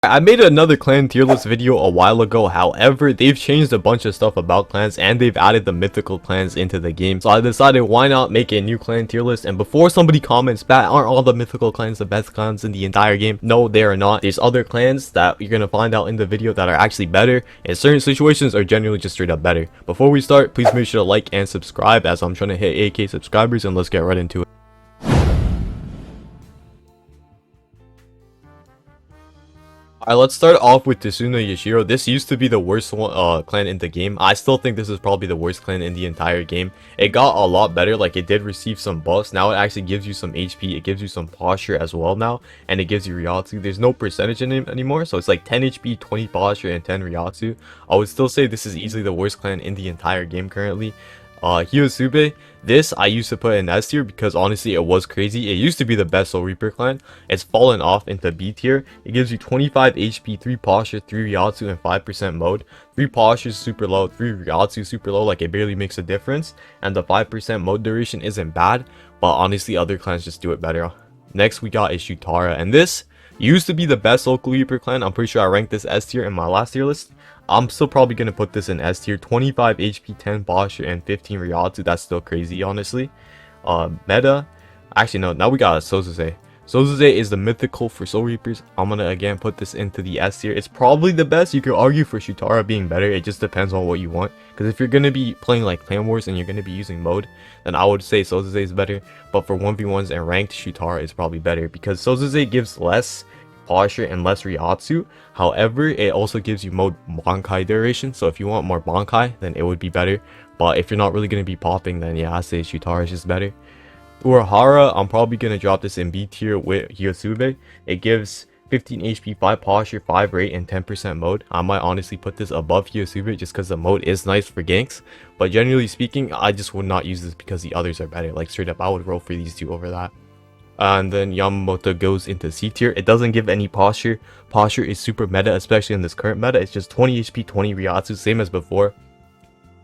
I made another clan tier list video a while ago. However, they've changed a bunch of stuff about clans and they've added the mythical clans into the game. So I decided why not make a new clan tier list. And before somebody comments back, aren't all the mythical clans the best clans in the entire game? No, they are not. There's other clans that you're going to find out in the video that are actually better, and certain situations are generally just straight up better. Before we start, please make sure to like and subscribe as I'm trying to hit 8k subscribers, and let's get right into it. Alright, let's start off with Tsuna Yashiro. This used to be the worst clan in the game. I still think this is probably the worst clan in the entire game. It got a lot better, like it did receive some buffs. Now it actually gives you some HP, it gives you some posture as well now, and it gives you Ryatsu. There's no percentage in it anymore, so it's like 10 HP, 20 posture, and 10 Ryatsu. I would still say this is easily the worst clan in the entire game currently. Hyosube, this I used to put in S tier because honestly it was crazy. It used to be the best Soul Reaper clan. It's fallen off into B tier. It gives you 25 HP, 3 posture, 3 Ryatsu, and 5% mode. 3 posture is super low, 3 Ryatsu super low, like it barely makes a difference. And the 5% mode duration isn't bad, but honestly other clans just do it better. Next we got is Shutara, and this used to be the best Soul Reaper clan. I'm pretty sure I ranked this S tier in my last tier list. I'm still probably going to put this in S tier. 25 HP, 10 posture, and 15 Ryatsu. That's still crazy, honestly. Meta. Actually, no. Now we got Sozuze. Sozuze is the mythical for Soul Reapers. I'm going to, again, put this into the S tier. It's probably the best. You could argue for Shutara being better. It just depends on what you want. Because if you're going to be playing like Clan Wars and you're going to be using mode, then I would say Sozuze is better. But for 1v1s and ranked, Shutara is probably better. Because Sozuze gives less posture and less Ryatsu. However, it also gives you more Bankai duration, so if you want more Bankai, then it would be better. But if you're not really going to be popping, then yeah, I say Shutara is just better. Urahara, I'm probably going to drop this in B tier with Hyosube. It gives 15 HP, 5 posture, 5 rate, and 10% mode. I might honestly put this above Hyosube just because the mode is nice for ganks. But generally speaking, I just would not use this because the others are better. Like straight up, I would roll for these two over that. And then Yamamoto goes into C tier. It doesn't give any posture. Posture is super meta, especially in this current meta. It's just 20 HP, 20 Ryatsu, same as before.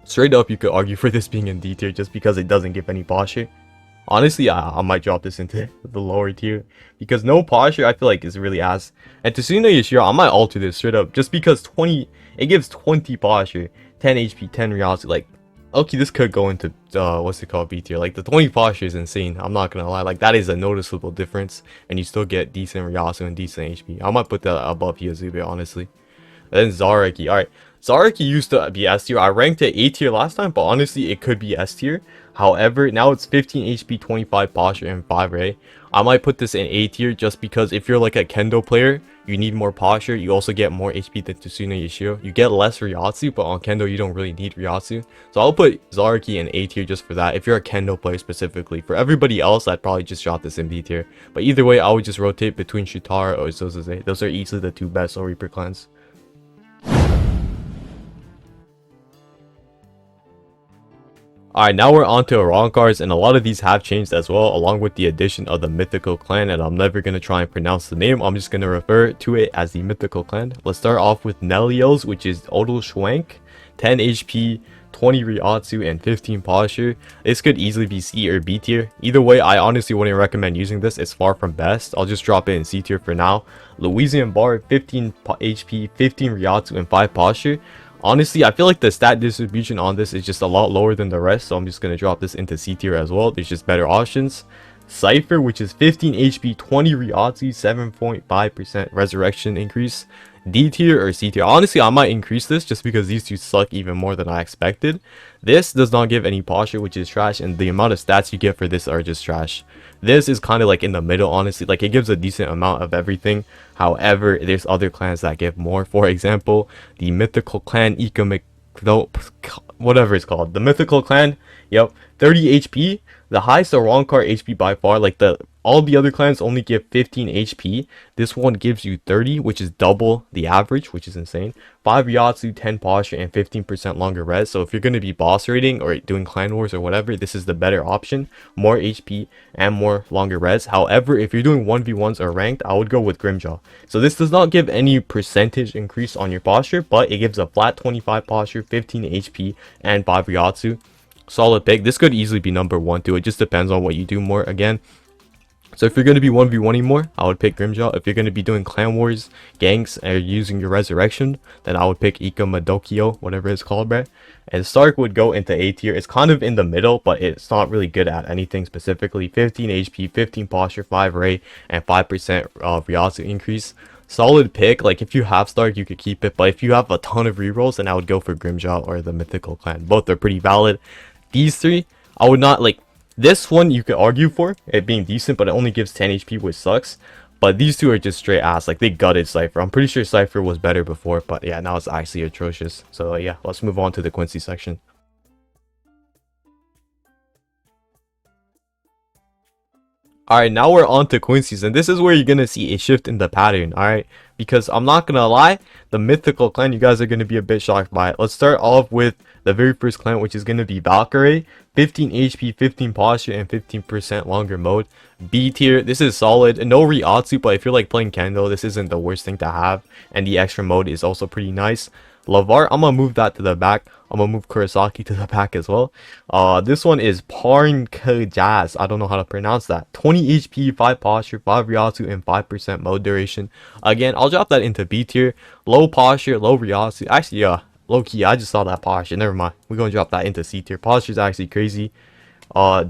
Straight up, you could argue for this being in D tier just because it doesn't give any posture. Honestly, I might drop this into the lower tier because no posture, I feel like, is really ass. And Tsuna Yashiro, I might alter this straight up just because it gives 20 posture, 10 HP, 10 Ryatsu. Like, okay, this could go into what's it called, B tier. Like the 20 posture is insane. I'm not gonna lie, like that is a noticeable difference, and you still get decent Ryatsu and decent HP. I might put that above Hyosube, honestly. And then Zaraki. Alright, Zaraki used to be S tier. I ranked it A tier last time, but honestly it could be S tier. However, now it's 15 HP, 25 posture, and 5 ray. I might put this in A tier just because if you're like a Kendo player, you need more posture. You also get more HP than Tsuna Yashiro. You get less Ryatsu, but on Kendo you don't really need Ryatsu. So I'll put Zaraki in A tier just for that, if you're a Kendo player specifically. For everybody else, I'd probably just drop this in B tier. But either way, I would just rotate between Shutara or Sozuze. Those are easily the two best Soul Reaper clans. Alright, now we're on to Arrancars, and a lot of these have changed as well, along with the addition of the mythical clan, and I'm never going to try and pronounce the name. I'm just going to refer to it as the mythical clan. Let's start off with Nelios, which is Odal Schwank, 10 HP, 20 Ryatsu, and 15 posture. This could easily be C or B tier. Either way, I honestly wouldn't recommend using this. It's far from best. I'll just drop it in C tier for now. Louisian Bar, 15 HP, 15 Ryatsu, and 5 posture. Honestly, I feel like the stat distribution on this is just a lot lower than the rest, so I'm just going to drop this into C tier as well. There's just better options. Cypher, which is 15 HP, 20 Ryatsu, 7.5% resurrection increase. D tier or C tier? Honestly, I might increase this just because these two suck even more than I expected. This does not give any posture, which is trash, and the amount of stats you get for this are just trash. This is kind of like in the middle, honestly. Like, it gives a decent amount of everything. However, there's other clans that give more. For example, the mythical clan whatever it's called, the mythical clan, yep, 30 HP, the highest Arrancar HP by far. Like all the other clans only give 15 HP. This one gives you 30, which is double the average, which is insane. 5 Ryatsu, 10 posture, and 15% longer res. So if you're going to be boss raiding or doing clan wars or whatever, this is the better option. More HP and more longer res. However, if you're doing 1v1s or ranked, I would go with Grimjaw. So this does not give any percentage increase on your posture, but it gives a flat 25 posture, 15 HP, and 5 Ryatsu. Solid pick. This could easily be number 1 too. It just depends on what you do more. Again, So if you're going to be 1v1ing more, I would pick Grimjaw. If you're going to be doing clan wars, ganks, and using your resurrection, then I would pick Ika Madokyo, whatever it's called, bruh. And Stark would go into A tier. It's kind of in the middle, but it's not really good at anything specifically. 15 HP, 15 posture, 5 ray, and 5% Ryatsu increase. Solid pick. Like if you have Stark, you could keep it, but if you have a ton of rerolls, then I would go for Grimjaw or the Mythical Clan. Both are pretty valid. These three, I would not like. This one you could argue for it being decent, but it only gives 10 HP, which sucks. But these two are just straight ass. Like they gutted Cypher. I'm pretty sure Cypher was better before, but yeah, now it's actually atrocious. So yeah, let's move on to the Quincy section. Alright, now we're on to Quincy's, and this is where you're gonna see a shift in the pattern, alright? Because I'm not gonna lie, the Mythical Clan, you guys are gonna be a bit shocked by it. Let's start off with the very first clan, which is gonna be Valkyrie. 15 HP, 15 posture, and 15% longer mode. B tier, this is solid. No Ryatsu, but if you're like playing Kendo, this isn't the worst thing to have. And the extra mode is also pretty nice. Lavar, I'm gonna move that to the back. I'm gonna move Kurosaki to the back as well. This one is Parnkajaz. I don't know how to pronounce that. 20 HP, 5 posture, 5 Ryatsu, and 5% mode duration. Again, I'll drop that into B tier. Low posture, low Ryatsu. Actually, yeah, low key, I just saw that posture. Never mind. We're gonna drop that into C tier. Posture is actually crazy.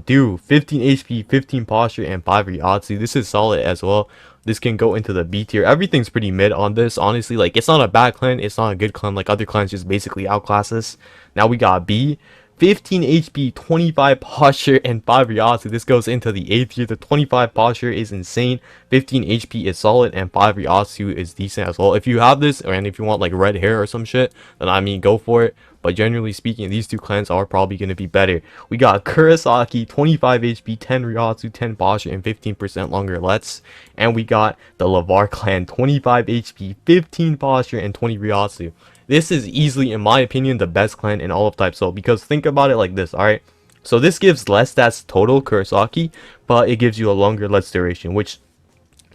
Dude, 15 HP, 15 posture, and 5 Ryatsu. This is solid as well. This can go into the B tier. Everything's pretty mid on this, honestly. Like, it's not a bad clan, it's not a good clan. Like, other clans just basically outclass us. Now we got B. 15 HP, 25 posture, and 5 Ryatsu. This goes into the A tier. The 25 posture is insane. 15 HP is solid, and 5 Ryatsu is decent as well. If you have this, and if you want like red hair or some shit, then I mean, go for it. But generally speaking, these two clans are probably going to be better. We got Kurosaki, 25 HP, 10 Ryatsu, 10 posture, and 15% longer lets. And we got the Lavar clan, 25 HP, 15 posture, and 20 Ryatsu. This is easily, in my opinion, the best clan in all of Type Soul. Because think about it like this, alright? So this gives less stats total, Kurosaki, but it gives you a longer lets duration, which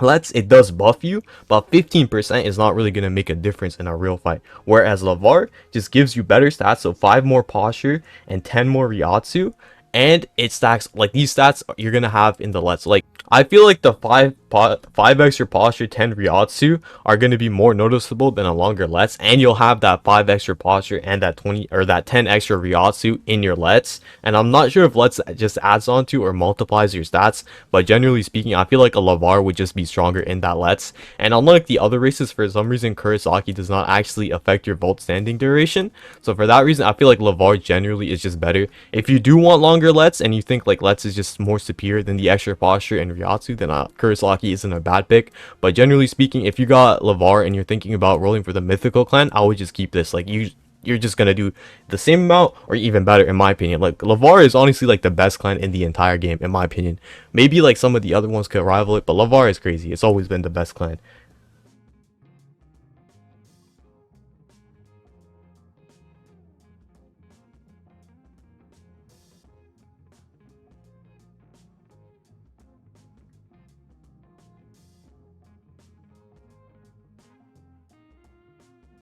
it does buff you, but 15% is not really going to make a difference in a real fight. Whereas Lavar just gives you better stats, so 5 more posture and 10 more Ryatsu, and it stacks, like these stats you're going to have in the lets. Like, I feel like the 5 extra posture, 10 Ryatsu are going to be more noticeable than a longer lets, and you'll have that 5 extra posture and that 20 or that 10 extra Ryatsu in your lets. And I'm not sure if lets just adds on to or multiplies your stats, but generally speaking, I feel like a Lavar would just be stronger in that lets. And unlike the other races, for some reason Kurosaki does not actually affect your volt standing duration, so for that reason I feel like Lavar generally is just better. If you do want longer lets and you think like lets is just more superior than the extra posture and Ryatsu, then Kurosaki isn't a bad pick. But generally speaking, if you got Lavar and you're thinking about rolling for the Mythical Clan, I would just keep this. Like, you're just gonna do the same amount or even better, in my opinion. Like, Lavar is honestly like the best clan in the entire game, in my opinion. Maybe like some of the other ones could rival it, but Lavar is crazy. It's always been the best clan.